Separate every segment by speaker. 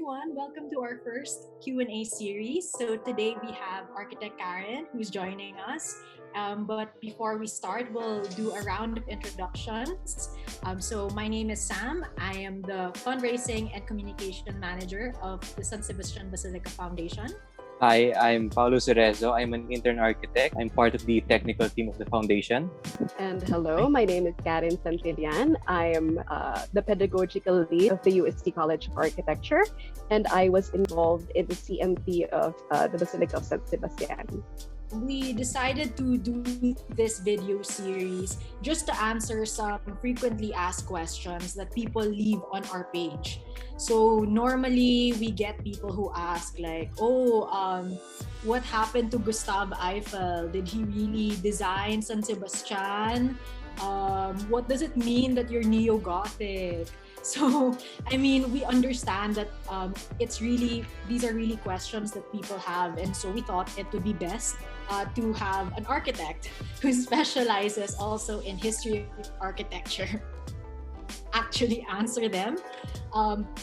Speaker 1: everyone. Welcome to our first Q&A series. So today we have architect Caryn who's joining us. But before we start, we'll do a round of introductions. So my name is Sam. I am the fundraising and communication manager of the San Sebastian Basilica Foundation.
Speaker 2: Hi, I'm Paulo Cerezo. I'm an intern architect. I'm part of the technical team of the foundation.
Speaker 3: And hello, my name is Caryn Paredes-Santillan. I am the pedagogical lead of the UST College of Architecture, and I was involved in the CMP of the Basilica of San Sebastian.
Speaker 1: We decided to do this video series just to answer some frequently asked questions that people leave on our page. So normally we get people who ask like, what happened to Gustave Eiffel? Did he really design San Sebastian? What does it mean that you're neo-Gothic? So, we understand that these are really questions that people have. And so we thought it would be best to have an architect who specializes also in history of architecture actually answer them.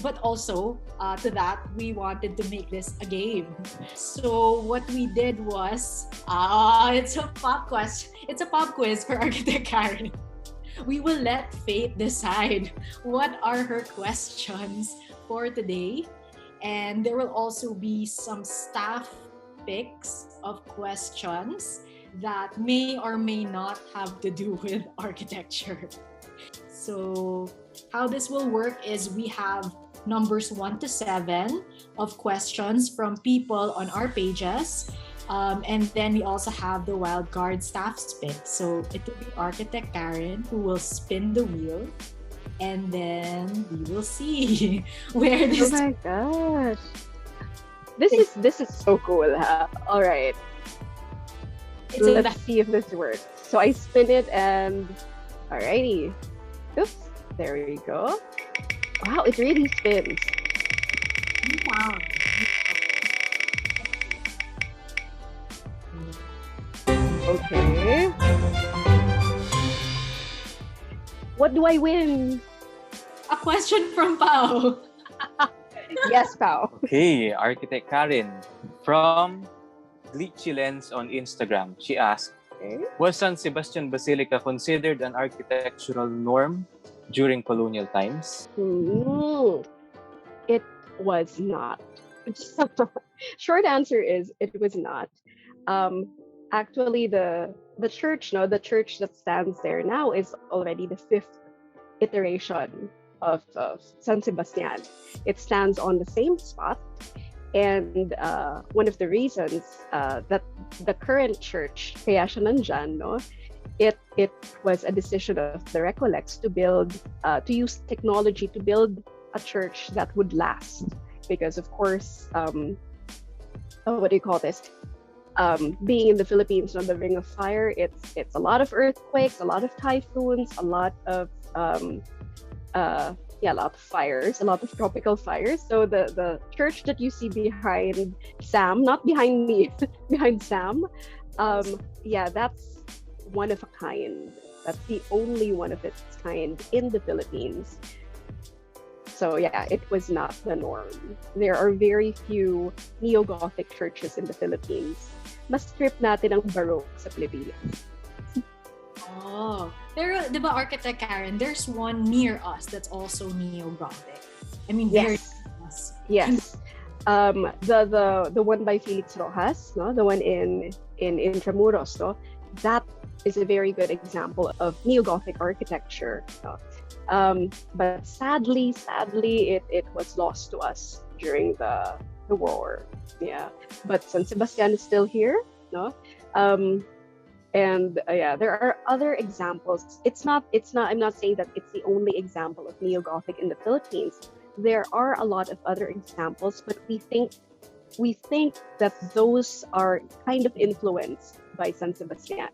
Speaker 1: But also to that, we wanted to make this a game. So what we did was, it's a pop quiz for architect Caryn. We will let fate decide what are her questions for today. And there will also be some staff picks of questions that may or may not have to do with architecture. So how this will work is we have numbers 1 to 7 of questions from people on our pages. And then we also have the wild card staff's pick. So it will be architect Caryn who will spin the wheel, and then we will see where this.
Speaker 3: Oh my gosh, this is so cool, huh? All right, let's see if this works. So I spin it, and alrighty, oops, there we go. Wow, it really spins.
Speaker 1: Wow.
Speaker 3: Okay. What do I win?
Speaker 1: A question from Pao.
Speaker 3: Yes, Pao.
Speaker 2: Okay, architect Caryn from Glitchy Lens on Instagram. She asked, was San Sebastian Basilica considered an architectural norm during colonial times?
Speaker 3: It was not. Short answer is it was not. Actually, the church that stands there now is already the 5th iteration of San Sebastian. It stands on the same spot, and one of the reasons that the current church kaya siya nandyan, it was a decision of the Recollects to use technology to build a church that would last, because of course, what do you call this? Being in the Philippines on the Ring of Fire, it's a lot of earthquakes, a lot of typhoons, a lot of fires, a lot of tropical fires. So the church that you see behind Sam, not behind me, behind Sam, that's one of a kind. That's the only one of its kind in the Philippines. So yeah, it was not the norm. There are very few neo-Gothic churches in the Philippines. Mas trip natin ang Baroque sa Pilipinas.
Speaker 1: Oh, pero di ba architect Caryn, there's one near us that's also neo-Gothic. Very us.
Speaker 3: Yes. The one by Felix Rojas, no, the one in Intramuros, no, that is a very good example of neo-Gothic architecture. No? But sadly, it was lost to us during the war. Yeah, but San Sebastian is still here, no? There are other examples. I'm not saying that it's the only example of neo-Gothic in the Philippines. There are a lot of other examples, but we think that those are kind of influenced by San Sebastian.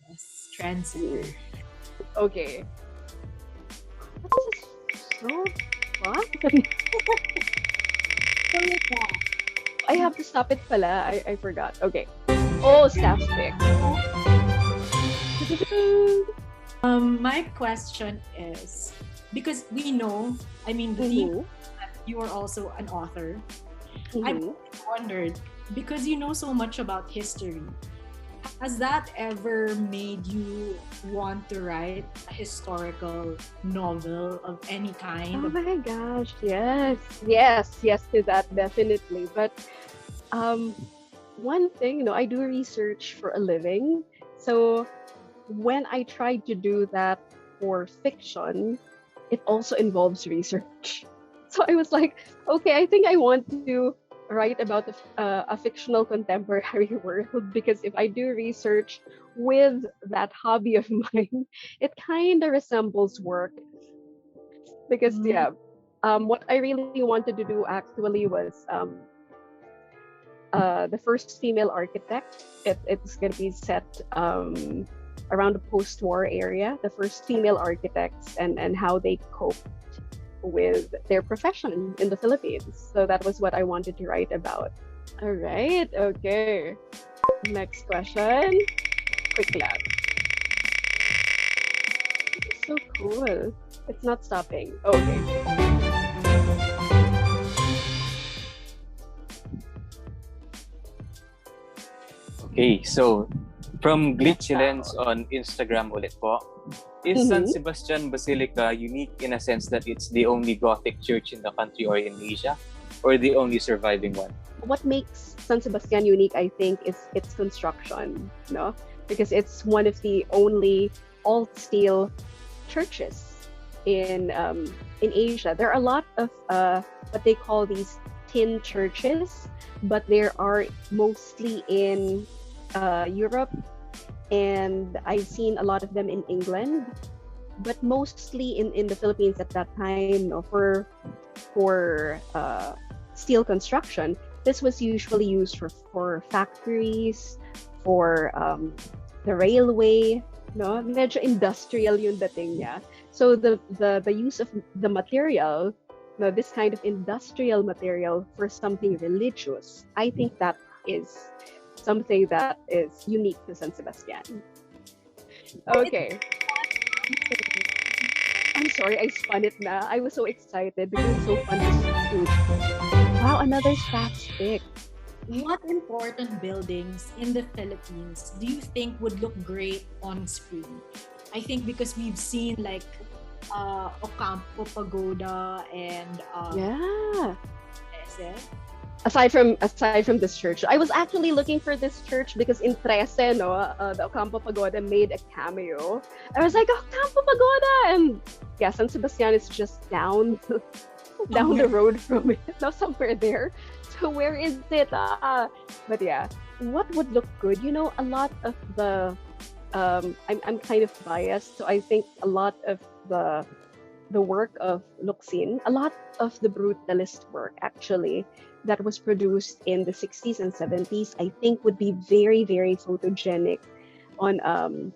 Speaker 1: Yes, trendsetter.
Speaker 3: Okay. This is so fun. I have to stop it pala. I forgot. Okay. Oh, staff pick.
Speaker 1: My question is, because we know, the theme you are also an author.
Speaker 3: Mhm.
Speaker 1: I've wondered, because you know so much about history, has that ever made you want to write a historical novel of any kind?
Speaker 3: Oh my gosh, yes, yes, yes to that, definitely. But um, one thing, I do research for a living. So when I tried to do that for fiction, it also involves research. So I was like, okay, I think I want to write about a fictional contemporary world, because if I do research with that hobby of mine, it kind of resembles work. Because
Speaker 1: Mm,
Speaker 3: what I really wanted to do actually was the first female architect. It's going to be set around the post-war area, the first female architects, and how they coped with their profession in the Philippines. So that was what I wanted to write about. All right, okay. Next question. Quick lab. This is so cool. It's not stopping. Okay.
Speaker 2: Okay, so from Glitchy Lens on Instagram ulit po, is San
Speaker 3: Mhm.
Speaker 2: Sebastian Basilica unique in a sense that it's the only Gothic church in the country or in Asia, or the only surviving one?
Speaker 3: What makes San Sebastian unique, I think, is its construction, no? Because it's one of the only all steel churches in Asia. There are a lot of what they call these tin churches, but there are mostly in Europe, and I've seen a lot of them in England, but mostly in the Philippines at that time, for steel construction. This was usually used for factories, for the railway, no? Medyo industrial yung dating niya. So the use of the material, no, this kind of industrial material for something religious, I think that is something that is unique to San Sebastian. Okay. I'm sorry, I spun it na. I was so excited because it's so fun to shoot. Wow, another staff stick.
Speaker 1: what important buildings in the Philippines do you think would look great on screen? I think because we've seen like Ocampo Pagoda and
Speaker 3: Yeah.
Speaker 1: Quezon.
Speaker 3: Aside from this church, I was actually looking for this church because in Trece, no, the Ocampo Pagoda made a cameo. I was like, Ocampo Pagoda, and yeah, San Sebastian is just down the road from it, no, somewhere there. So where is it? But yeah, what would look good? A lot of the I'm kind of biased, so I think a lot of the work of Luxin, a lot of the brutalist work actually that was produced in the 60s and 70s, I think would be very, very photogenic on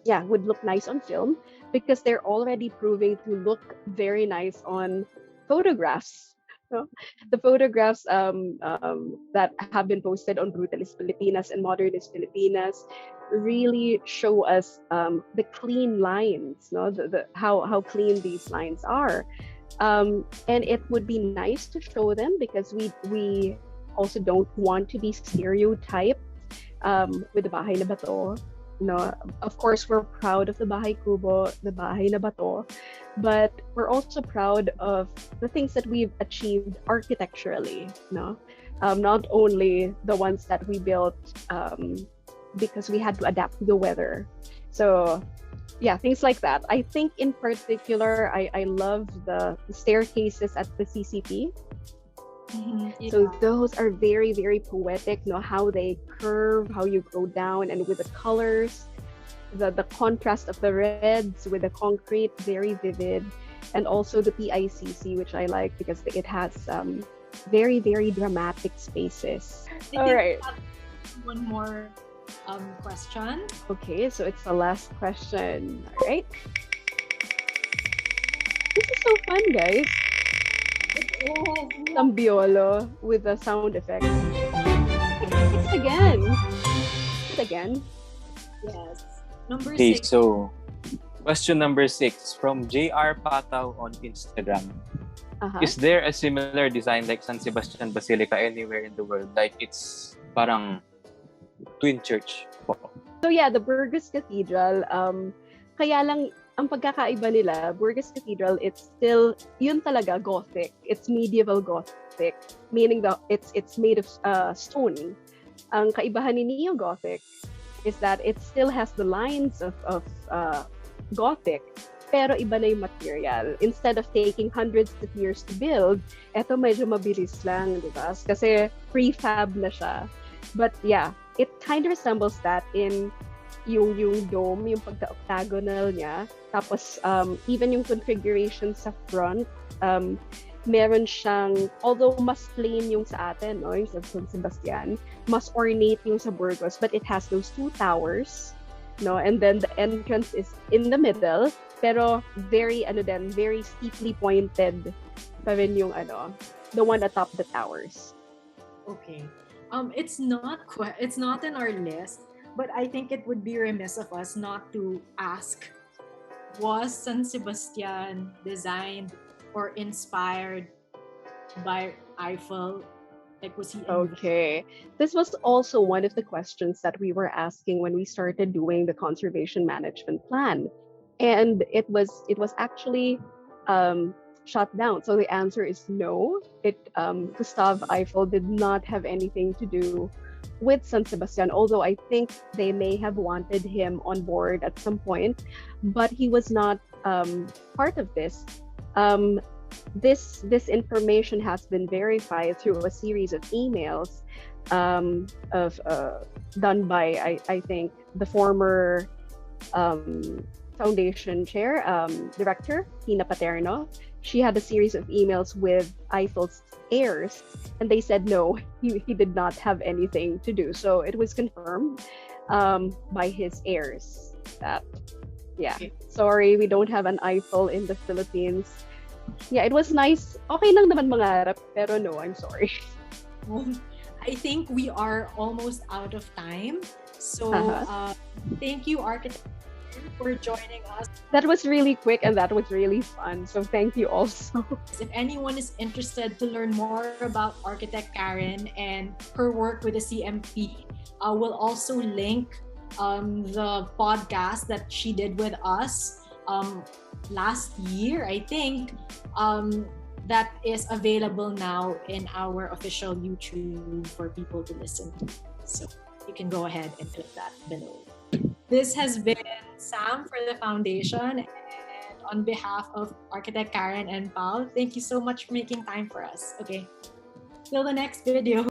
Speaker 3: would look nice on film, because they're already proving to look very nice on photographs. No? The photographs that have been posted on Brutalist Filipinas and Modernist Filipinas really show us the clean lines, no, how clean these lines are, and it would be nice to show them because we also don't want to be stereotyped with the Bahay na Bato. No, of course we're proud of the Bahay Kubo, the Bahay na Bato, but we're also proud of the things that we've achieved architecturally. No, not only the ones that we built because we had to adapt to the weather. So yeah, things like that. I think in particular, I love the staircases at the CCP.
Speaker 1: Yeah.
Speaker 3: So those are very, very poetic, how they curve, how you go down, and with the colors, the contrast of the reds with the concrete, very vivid. And also the PICC, which I like because it has very, very dramatic spaces. All right.
Speaker 1: One more question.
Speaker 3: Okay, so it's the last question. All right. This is so fun, guys. Some biolo with the sound effects. It's again. It's again.
Speaker 1: Yes. Number
Speaker 2: Okay,
Speaker 1: 6.
Speaker 2: so question number 6 from JR Pataw on Instagram. Is there a similar design like San Sebastian Basilica anywhere in the world? Like it's parang twin church po.
Speaker 3: So yeah, the Burgos Cathedral, kaya lang ang pagkakaiba nila, Burgos Cathedral, it's still yun talaga Gothic. It's medieval Gothic, meaning that it's made of stone. Ang kaibahan ni Neo-Gothic is that it still has the lines of Gothic, pero iba na yung material. Instead of taking hundreds of years to build, eto medyo mabilis lang, di ba? Kasi prefab na siya. But yeah, it kind of resembles that in yung dome, yung pagka-octagonal niya. Tapos, even yung configuration sa front, meron siyang, although mas plain yung sa atin, no, yung sa San Sebastian, mas ornate yung sa Burgos, but it has those two towers, no, and then the entrance is in the middle, pero very steeply pointed pa rin yung the one atop the towers.
Speaker 1: Okay. It's not in our list, but I think it would be remiss of us not to ask, was San Sebastian designed or inspired by Eiffel? Like, was he?
Speaker 3: Okay. This was also one of the questions that we were asking when we started doing the conservation management plan. And it was actually shut down. So the answer is no. Gustave Eiffel did not have anything to do with San Sebastian, although I think they may have wanted him on board at some point, but he was not part of this. This information has been verified through a series of emails done by I think the former foundation chair, director, Tina Paterno. She had a series of emails with Eiffel's heirs, and they said no, he did not have anything to do. So it was confirmed by his heirs that, yeah, sorry, we don't have an Eiffel in the Philippines. Yeah, it was nice. Okay lang naman mangarap, pero no, I'm sorry.
Speaker 1: I think we are almost out of time. So thank you, architect, for joining us.
Speaker 3: That was really quick and that was really fun. So thank you also.
Speaker 1: If anyone is interested to learn more about architect Caryn and her work with the CMP, we'll also link the podcast that she did with us last year, I think, that is available now in our official YouTube for people to listen to. So you can go ahead and click that below. This has been Sam for the foundation, and on behalf of architect Caryn and Paul, thank you so much for making time for us. Okay, till the next video.